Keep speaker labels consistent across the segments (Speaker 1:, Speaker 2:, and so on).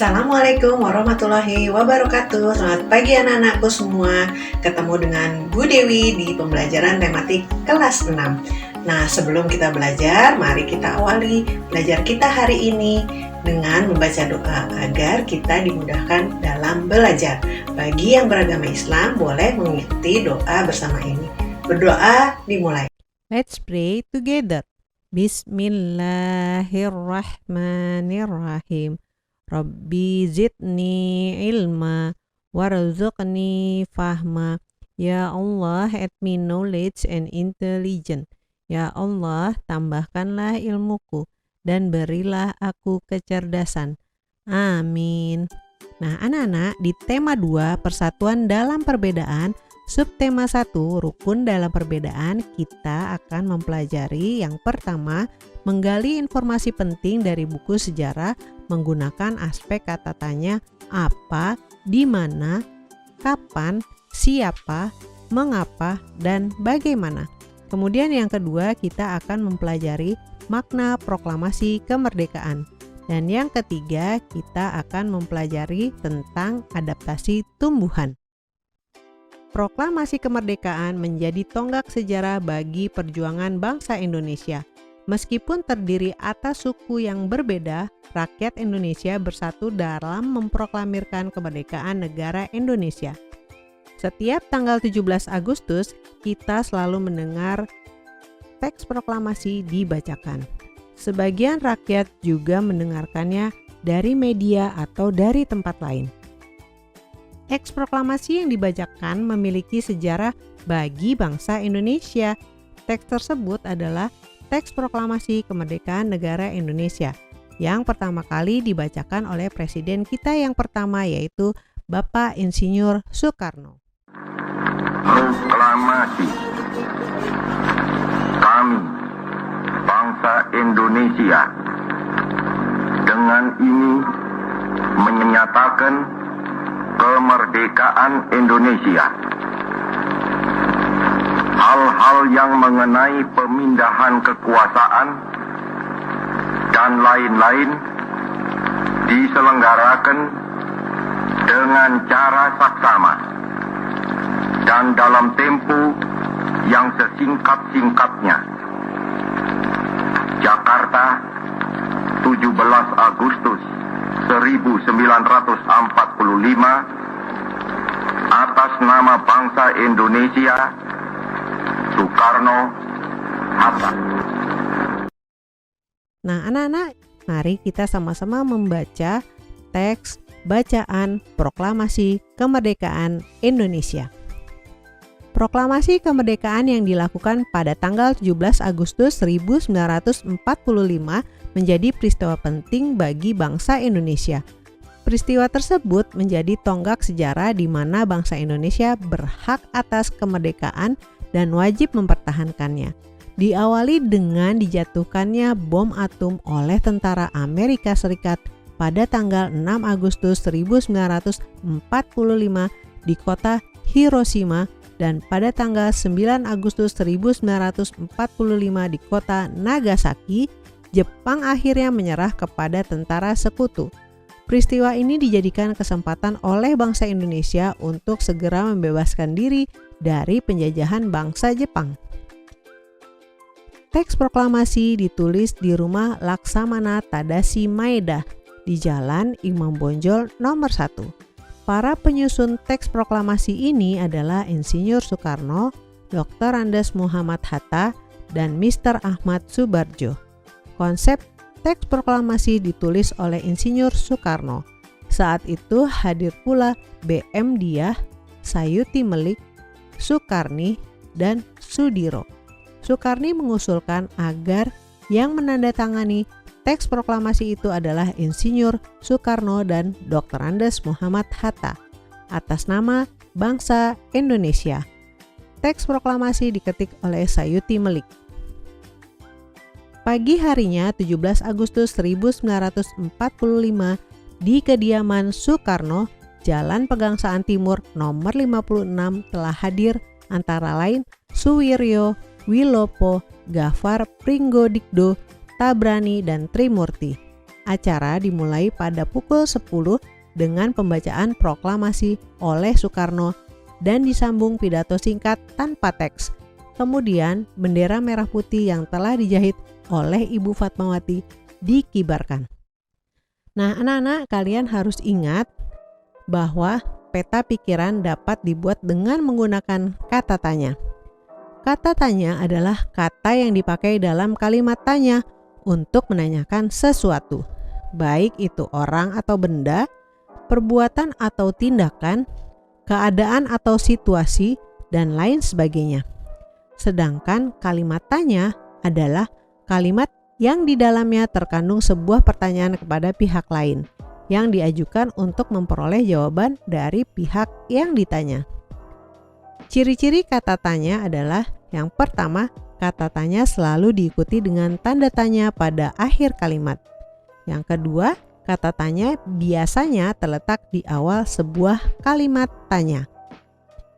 Speaker 1: Assalamualaikum warahmatullahi wabarakatuh. Selamat pagi anak-anakku semua. Ketemu dengan Bu Dewi di pembelajaran tematik kelas 6. Nah, sebelum kita belajar, mari kita awali belajar kita hari ini dengan membaca doa agar kita dimudahkan dalam belajar. Bagi yang beragama Islam, boleh mengikuti doa bersama ini. Berdoa dimulai.
Speaker 2: Let's pray together. Bismillahirrahmanirrahim. Rabbi zidni ilma warzuqni fahma. Ya Allah, add me knowledge and intelligence. Ya Allah, tambahkanlah ilmuku dan berilah aku kecerdasan. Amin. Nah, anak-anak, di tema 2, persatuan dalam perbedaan, subtema 1, rukun dalam perbedaan, kita akan mempelajari yang pertama, menggali informasi penting dari buku sejarah menggunakan aspek kata tanya apa, di mana, kapan, siapa, mengapa, dan bagaimana. Kemudian yang kedua, kita akan mempelajari makna proklamasi kemerdekaan. Dan yang ketiga, kita akan mempelajari tentang adaptasi tumbuhan. Proklamasi kemerdekaan menjadi tonggak sejarah bagi perjuangan bangsa Indonesia. Meskipun terdiri atas suku yang berbeda, rakyat Indonesia bersatu dalam memproklamirkan kemerdekaan negara Indonesia. Setiap tanggal 17 Agustus, kita selalu mendengar teks proklamasi dibacakan. Sebagian rakyat juga mendengarkannya dari media atau dari tempat lain. Teks proklamasi yang dibacakan memiliki sejarah bagi bangsa Indonesia. Teks tersebut adalah teks proklamasi kemerdekaan negara Indonesia yang pertama kali dibacakan oleh presiden kita yang pertama, yaitu Bapak Insinyur Soekarno.
Speaker 3: Proklamasi. Kami, bangsa Indonesia, dengan ini menyatakan kemerdekaan Indonesia. Hal-hal yang mengenai pemindahan kekuasaan dan lain-lain diselenggarakan dengan cara saksama dan dalam tempo yang sesingkat-singkatnya. Jakarta, 17 Agustus 1945, atas nama bangsa Indonesia, Soekarno-Hatta.
Speaker 2: Nah, anak-anak, mari kita sama-sama membaca teks bacaan proklamasi kemerdekaan Indonesia. Proklamasi kemerdekaan yang dilakukan pada tanggal 17 Agustus 1945 menjadi peristiwa penting bagi bangsa Indonesia. Peristiwa tersebut menjadi tonggak sejarah di mana bangsa Indonesia berhak atas kemerdekaan dan wajib mempertahankannya. Diawali dengan dijatuhkannya bom atom oleh tentara Amerika Serikat pada tanggal 6 Agustus 1945 di kota Hiroshima dan pada tanggal 9 Agustus 1945 di kota Nagasaki. Jepang akhirnya menyerah kepada tentara sekutu. Peristiwa ini dijadikan kesempatan oleh bangsa Indonesia untuk segera membebaskan diri dari penjajahan bangsa Jepang. Teks proklamasi ditulis di rumah Laksamana Tadashi Maeda di Jalan Imam Bonjol nomor 1. Para penyusun teks proklamasi ini adalah Insinyur Soekarno, Dr. Andes Muhammad Hatta, dan Mr. Ahmad Subarjo. Konsep teks proklamasi ditulis oleh Insinyur Soekarno. Saat itu hadir pula B.M. Diah, Sayuti Melik, Soekarni, dan Sudiro. Soekarni mengusulkan agar yang menandatangani teks proklamasi itu adalah Insinyur Soekarno dan Dr. Andes Muhammad Hatta atas nama bangsa Indonesia. Teks proklamasi diketik oleh Sayuti Melik. Pagi harinya 17 Agustus 1945 di kediaman Soekarno, Jalan Pegangsaan Timur nomor 56 telah hadir antara lain Suwiryo, Wilopo, Gafar Pringgodikdo, Tabrani, dan Trimurti. acara dimulai pada pukul 10 dengan pembacaan proklamasi oleh Soekarno dan disambung pidato singkat tanpa teks. Kemudian bendera merah putih yang telah dijahit oleh Ibu Fatmawati dikibarkan. Nah, anak-anak, kalian harus ingat bahwa peta pikiran dapat dibuat dengan menggunakan kata tanya. Kata tanya adalah kata yang dipakai dalam kalimat tanya untuk menanyakan sesuatu, baik itu orang atau benda, perbuatan atau tindakan, keadaan atau situasi, dan lain sebagainya. Sedangkan kalimat tanya adalah kalimat yang di dalamnya terkandung sebuah pertanyaan kepada pihak lain yang diajukan untuk memperoleh jawaban dari pihak yang ditanya. Ciri-ciri kata tanya adalah yang pertama, kata tanya selalu diikuti dengan tanda tanya pada akhir kalimat. Yang kedua, kata tanya biasanya terletak di awal sebuah kalimat tanya.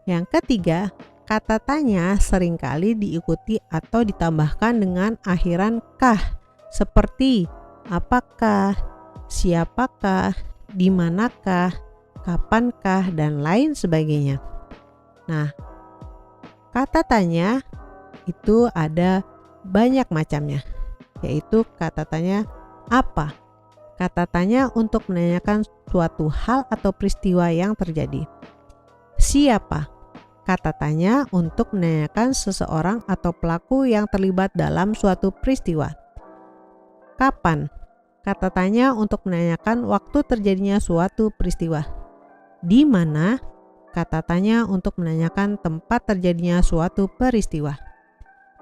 Speaker 2: Yang ketiga, kata tanya seringkali diikuti atau ditambahkan dengan akhiran kah, seperti apakah, siapakah, dimanakah, kapankah, dan lain sebagainya. Nah, kata tanya itu ada banyak macamnya, yaitu kata tanya apa, kata tanya untuk menanyakan suatu hal atau peristiwa yang terjadi. Siapa, kata tanya untuk menanyakan seseorang atau pelaku yang terlibat dalam suatu peristiwa. Kapan, kata tanya untuk menanyakan waktu terjadinya suatu peristiwa. Di mana, kata tanya untuk menanyakan tempat terjadinya suatu peristiwa.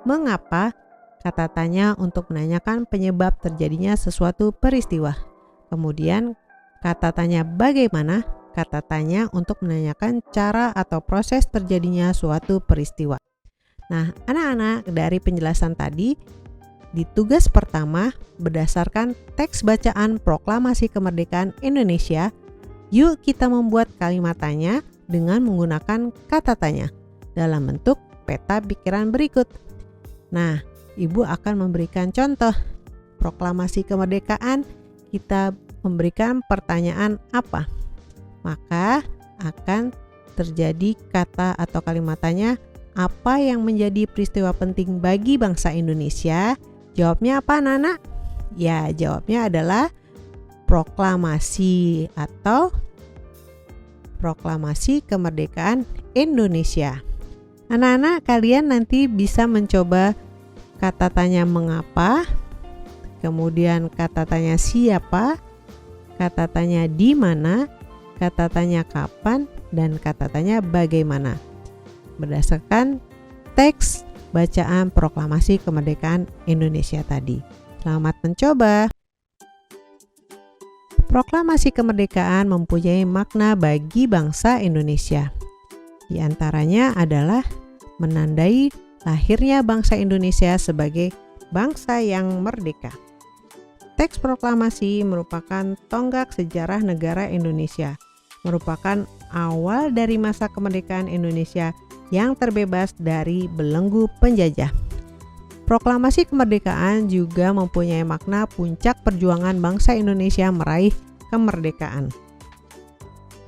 Speaker 2: Mengapa, kata tanya untuk menanyakan penyebab terjadinya sesuatu peristiwa. Kemudian, kata tanya bagaimana, kata tanya untuk menanyakan cara atau proses terjadinya suatu peristiwa. Nah, anak-anak, dari penjelasan tadi, di tugas pertama berdasarkan teks bacaan Proklamasi Kemerdekaan Indonesia, yuk kita membuat kalimat tanya dengan menggunakan kata tanya dalam bentuk peta pikiran berikut. Nah, Ibu akan memberikan contoh. Proklamasi kemerdekaan, kita memberikan pertanyaan apa? Maka akan terjadi kata atau kalimat tanya, apa yang menjadi peristiwa penting bagi bangsa Indonesia? Jawabnya apa, anak-anak? Ya, jawabnya adalah proklamasi atau Proklamasi Kemerdekaan Indonesia. Anak-anak, kalian nanti bisa mencoba kata tanya mengapa, kemudian kata tanya siapa, kata tanya di mana, kata tanya kapan, dan kata tanya bagaimana. Berdasarkan teks bacaan Proklamasi Kemerdekaan Indonesia tadi. Selamat mencoba. Proklamasi kemerdekaan mempunyai makna bagi bangsa Indonesia. Di antaranya adalah menandai lahirnya bangsa Indonesia sebagai bangsa yang merdeka. Teks proklamasi merupakan tonggak sejarah negara Indonesia, merupakan awal dari masa kemerdekaan Indonesia yang terbebas dari belenggu penjajah. Proklamasi kemerdekaan juga mempunyai makna puncak perjuangan bangsa Indonesia meraih kemerdekaan.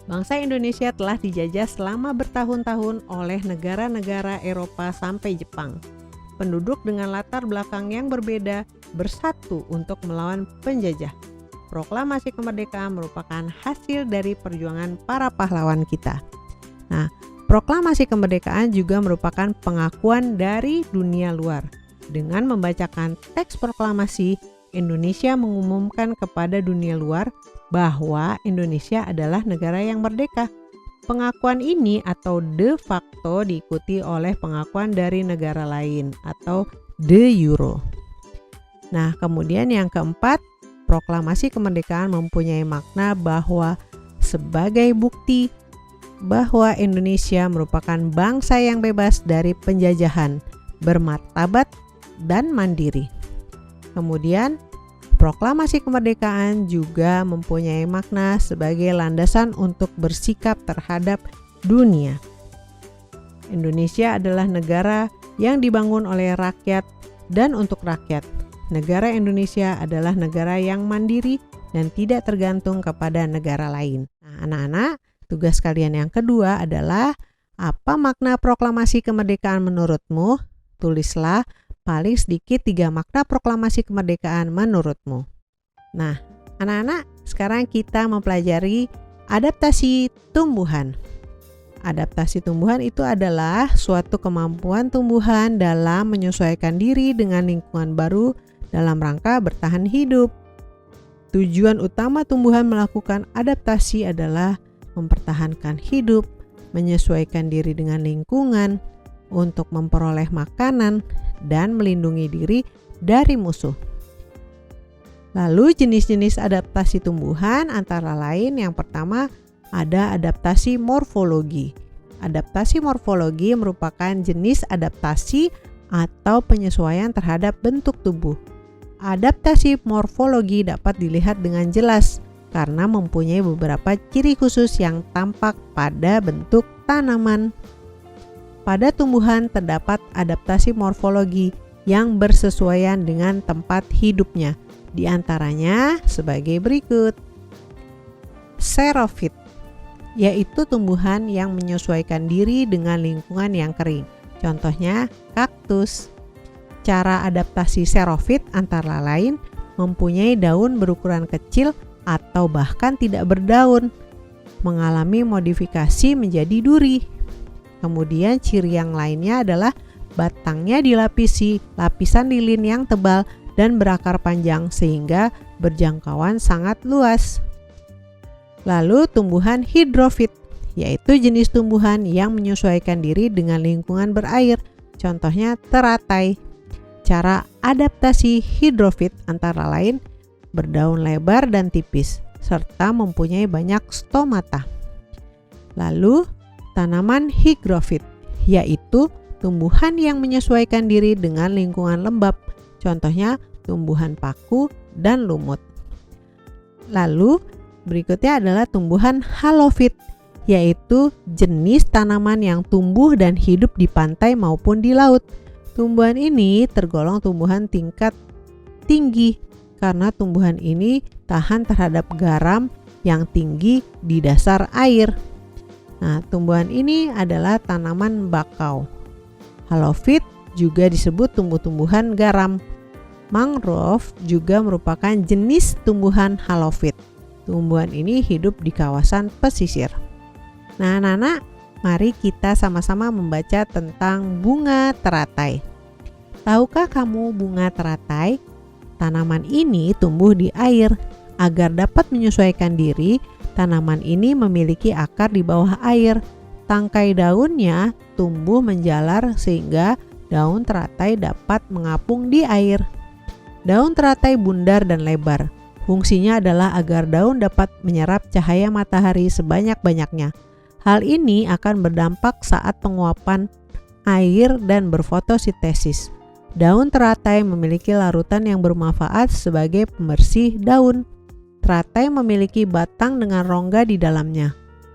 Speaker 2: Bangsa Indonesia telah dijajah selama bertahun-tahun oleh negara-negara Eropa sampai Jepang. Penduduk dengan latar belakang yang berbeda bersatu untuk melawan penjajah. Proklamasi kemerdekaan merupakan hasil dari perjuangan para pahlawan kita. Nah, proklamasi kemerdekaan juga merupakan pengakuan dari dunia luar. Dengan membacakan teks proklamasi, Indonesia mengumumkan kepada dunia luar bahwa Indonesia adalah negara yang merdeka. Pengakuan ini atau de facto diikuti oleh pengakuan dari negara lain atau de jure. Nah, kemudian yang keempat, proklamasi kemerdekaan mempunyai makna bahwa sebagai bukti bahwa Indonesia merupakan bangsa yang bebas dari penjajahan, bermartabat, dan mandiri. Kemudian, proklamasi kemerdekaan juga mempunyai makna sebagai landasan untuk bersikap terhadap dunia. Indonesia adalah negara yang dibangun oleh rakyat dan untuk rakyat. negara Indonesia adalah negara yang mandiri dan tidak tergantung kepada negara lain. Nah, anak-anak, tugas kalian yang kedua adalah apa makna proklamasi kemerdekaan menurutmu? Tulislah paling sedikit 3 makna proklamasi kemerdekaan menurutmu. Nah, anak-anak, sekarang kita mempelajari adaptasi tumbuhan. Adaptasi tumbuhan itu adalah suatu kemampuan tumbuhan dalam menyesuaikan diri dengan lingkungan baru dalam rangka bertahan hidup. Tujuan utama tumbuhan melakukan adaptasi adalah mempertahankan hidup, menyesuaikan diri dengan lingkungan, untuk memperoleh makanan, dan melindungi diri dari musuh. Lalu jenis-jenis adaptasi tumbuhan antara lain yang pertama ada adaptasi morfologi. Adaptasi morfologi merupakan jenis adaptasi atau penyesuaian terhadap bentuk tubuh. Adaptasi morfologi dapat dilihat dengan jelas karena mempunyai beberapa ciri khusus yang tampak pada bentuk tanaman. Pada tumbuhan terdapat adaptasi morfologi yang bersesuaian dengan tempat hidupnya. Di antaranya sebagai berikut. Xerophyte, yaitu tumbuhan yang menyesuaikan diri dengan lingkungan yang kering. Contohnya kaktus. Cara adaptasi xerophyte antara lain mempunyai daun berukuran kecil atau bahkan tidak berdaun, mengalami modifikasi menjadi duri. Kemudian ciri yang lainnya adalah batangnya dilapisi lapisan lilin yang tebal dan berakar panjang sehingga berjangkauan sangat luas. Lalu tumbuhan hidrofit, yaitu jenis tumbuhan yang menyesuaikan diri dengan lingkungan berair. Contohnya teratai. Cara adaptasi hidrofit antara lain berdaun lebar dan tipis, serta mempunyai banyak stomata. Lalu tanaman higrofit, yaitu tumbuhan yang menyesuaikan diri dengan lingkungan lembab. Contohnya tumbuhan paku dan lumut. Lalu berikutnya adalah tumbuhan halofit, yaitu jenis tanaman yang tumbuh dan hidup di pantai maupun di laut. Tumbuhan ini tergolong tumbuhan tingkat tinggi karena tumbuhan ini tahan terhadap garam yang tinggi di dasar air. Nah, tumbuhan ini adalah tanaman bakau. Halofit juga disebut tumbuh-tumbuhan garam. Mangrove juga merupakan jenis tumbuhan halofit. Tumbuhan ini hidup di kawasan pesisir. Nah, anak-anak, mari kita sama-sama membaca tentang bunga teratai. Tahukah kamu bunga teratai? Tanaman ini tumbuh di air. Agar dapat menyesuaikan diri, tanaman ini memiliki akar di bawah air. Tangkai daunnya tumbuh menjalar sehingga daun teratai dapat mengapung di air. Daun teratai bundar dan lebar. Fungsinya adalah agar daun dapat menyerap cahaya matahari sebanyak-banyaknya. Hal ini akan berdampak saat penguapan air dan berfotosintesis. Daun teratai memiliki larutan yang bermanfaat sebagai pembersih daun. Teratai memiliki batang dengan rongga di dalamnya.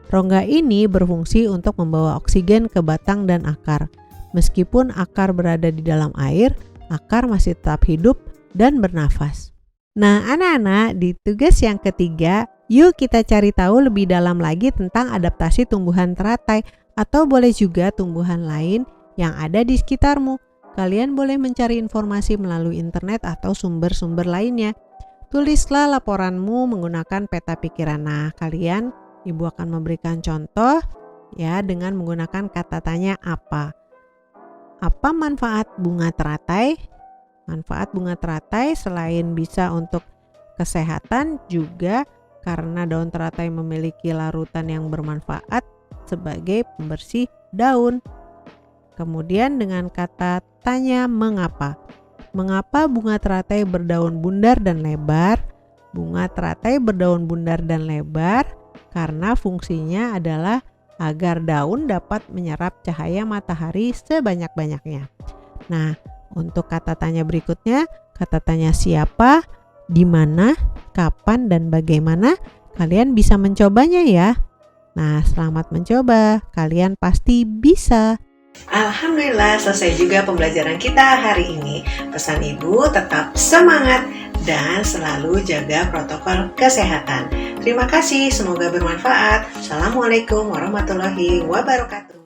Speaker 2: Rongga ini berfungsi untuk membawa oksigen ke batang dan akar. Meskipun akar berada di dalam air, akar masih tetap hidup dan bernafas. Nah, anak-anak, di tugas yang ketiga, yuk kita cari tahu lebih dalam lagi tentang adaptasi tumbuhan teratai atau boleh juga tumbuhan lain yang ada di sekitarmu. Kalian boleh mencari informasi melalui internet atau sumber-sumber lainnya. Tulislah laporanmu menggunakan peta pikiran. Nah, kalian, Ibu akan memberikan contoh ya dengan menggunakan kata tanya apa. Apa manfaat bunga teratai? Manfaat bunga teratai selain bisa untuk kesehatan juga karena daun teratai memiliki larutan yang bermanfaat sebagai pembersih daun. Kemudian dengan kata tanya mengapa? Mengapa bunga teratai berdaun bundar dan lebar? Bunga teratai berdaun bundar dan lebar karena fungsinya adalah agar daun dapat menyerap cahaya matahari sebanyak-banyaknya. Nah, untuk kata tanya berikutnya, kata tanya siapa, di mana, kapan, dan bagaimana, kalian bisa mencobanya ya. Nah, selamat mencoba, kalian pasti bisa.
Speaker 1: Alhamdulillah selesai juga pembelajaran kita hari ini. Pesan ibu tetap semangat dan selalu jaga protokol kesehatan. Terima kasih, semoga bermanfaat. Assalamualaikum warahmatullahi wabarakatuh.